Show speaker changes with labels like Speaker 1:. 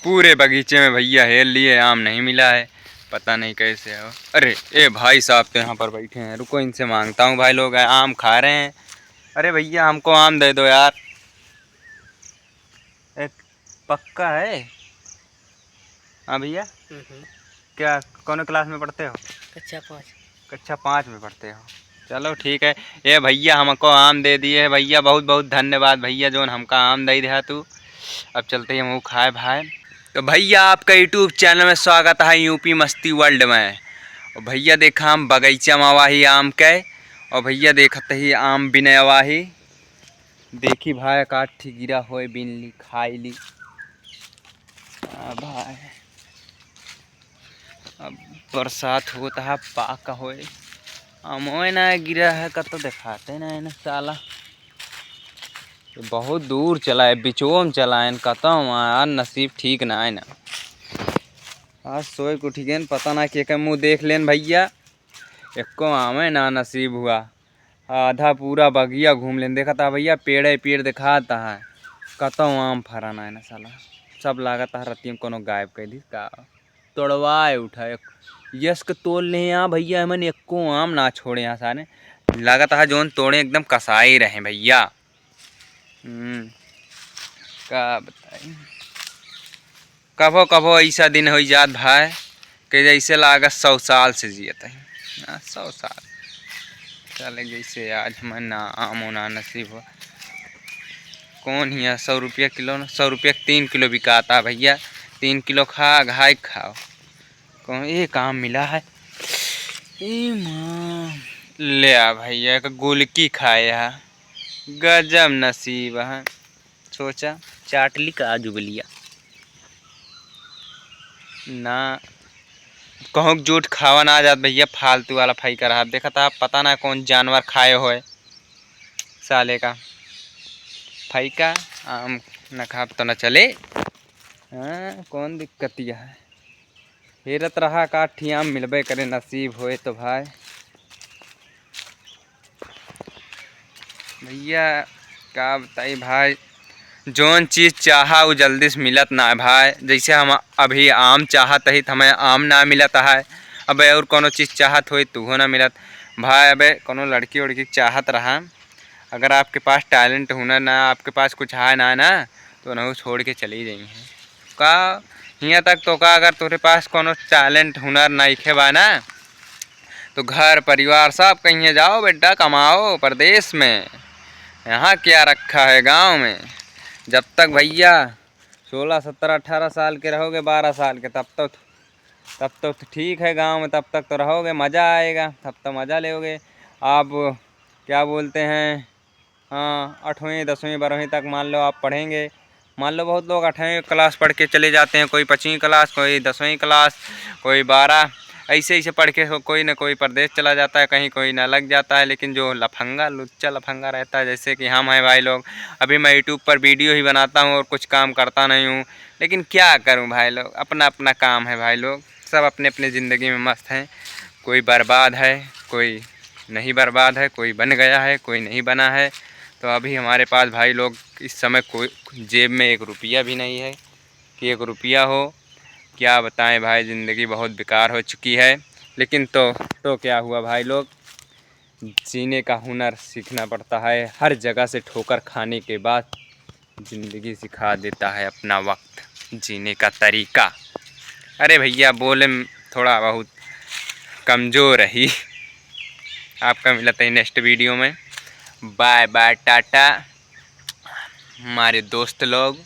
Speaker 1: पूरे बगीचे में भैया हेल लिए, आम नहीं मिला है, पता नहीं कैसे हो। अरे ए भाई साहब तो यहाँ पर बैठे हैं, रुको इनसे मांगता हूँ। भाई लोग आम खा रहे हैं। अरे भैया हमको आम दे दो यार। एक पक्का है? हाँ भैया। क्या कौन क्लास में पढ़ते हो? कक्षा 5 में पढ़ते हो। चलो ठीक है। ये भैया हमको आम दे दिए भैया, बहुत बहुत धन्यवाद भैया जोन हमका आम दे दिया तू। अब चलते हैं मुँह खाए भाई। तो भैया आपका यूट्यूब चैनल में स्वागत है यूपी मस्ती वर्ल्ड में। और भैया देखा हम बगीचा में आवाही आम के, और भैया देखते ही आम बिने आवाही। देखी भाई काठी गिरा होए बिन ली खाई ली। भाई अब बरसात होता है पाका होए, आमोए ना गिरा है कत तो दिखाते ना है साला। बहुत दूर चला है, बिचोम चला है कतम यार, नसीब ठीक ना है ना। आज सोए को ठीक है, पता ना के मुँह देख लेन भैया, एको आमे ना नसीब हुआ। आधा पूरा बगिया घूम लेन, देखा था भैया पेड़ पेड़ दिखाता है, कतम आम फराना है ना साला। सब लागत है रत्ती में कोनो गायब कर दी का, तोड़वाए उठा यश के तोड़ ले यहाँ भैया। मैंने एको आम ना छोड़े यहाँ सारे, लागत है जोन तोड़े एकदम कसाई रहे भैया। का बताई, कभो कभो ऐसा दिन हो जात भाई कि जैसे लागत 100 साल से जियत है। 100 साल चले जैसे आज हमें ना आम होना नसीब हो। कौन ही 100 रुपया किलो, 100 रुपया 3 किलो बिकाता भैया। 3 किलो खा घाई खाओ। कौन एक आम मिला है, ले आ भैया का गुलकी खाया, गजब नसीब है। सोचा चाटली का जुबलिया ना, कहूँ जूठ खावा ना आ जात भैया, फालतू वाला फाई कर रहा। देखा था पता ना कौन जानवर खाए होए साले का फाई का आम न खा तो न चले। हाँ कौन दिक्कत यह है, हेरत रहा काठी आम मिलबे करे नसीब होए तो भाई। भैया क्या बताई भाई, जौन चीज़ चाहा वो जल्दी से मिलत ना है भाई। जैसे हम अभी आम चाहत ही हमें आम ना मिलत है, अब और कोनो चीज़ चाहत हो तो वो ना मिलत भाई। अब कोनो लड़की उड़की चाहत रहा, अगर आपके पास टैलेंट हुनर ना, आपके पास कुछ है ना तो ना छोड़ के चली जाई है का। यहाँ तक तो का अगर तुम्हारे पास कोनो टैलेंट हुनर नहीं बा ना, तो घर परिवार सब कहीं जाओ बेटा कमाओ प्रदेश में। यहाँ क्या रखा है गांव में। जब तक भैया 16 17 18 साल के रहोगे, 12 साल के, तब तो ठीक है गांव में, तब तक तो रहोगे मज़ा आएगा, तब तो मज़ा लोगे आप। क्या बोलते हैं, हाँ 8वीं 10वीं 12वीं तक मान लो आप पढ़ेंगे। मान लो बहुत लोग 8वीं क्लास पढ़ के चले जाते हैं, कोई 5वीं क्लास, कोई 10वीं क्लास, कोई 12, ऐसे ऐसे पढ़ के कोई ना कोई प्रदेश चला जाता है, कहीं कोई ना लग जाता है। लेकिन जो लफंगा लुच्चा लफंगा रहता है जैसे कि हम हैं भाई लोग, अभी मैं यूट्यूब पर वीडियो ही बनाता हूँ और कुछ काम करता नहीं हूँ। लेकिन क्या करूँ भाई लोग, अपना अपना काम है भाई लोग, सब अपने अपने ज़िंदगी में मस्त हैं। कोई बर्बाद है, कोई नहीं बर्बाद है, कोई बन गया है, कोई नहीं बना है। तो अभी हमारे पास भाई लोग इस समय कोई जेब में 1 रुपया भी नहीं है कि 1 रुपया हो। क्या बताएं भाई, ज़िंदगी बहुत बेकार हो चुकी है। लेकिन तो क्या हुआ भाई लोग, जीने का हुनर सीखना पड़ता है। हर जगह से ठोकर खाने के बाद ज़िंदगी सिखा देता है अपना वक्त जीने का तरीका। अरे भैया बोले थोड़ा बहुत कमज़ोर रही। आपका मिलता है नेक्स्ट वीडियो में। बाय बाय टाटा हमारे दोस्त लोग।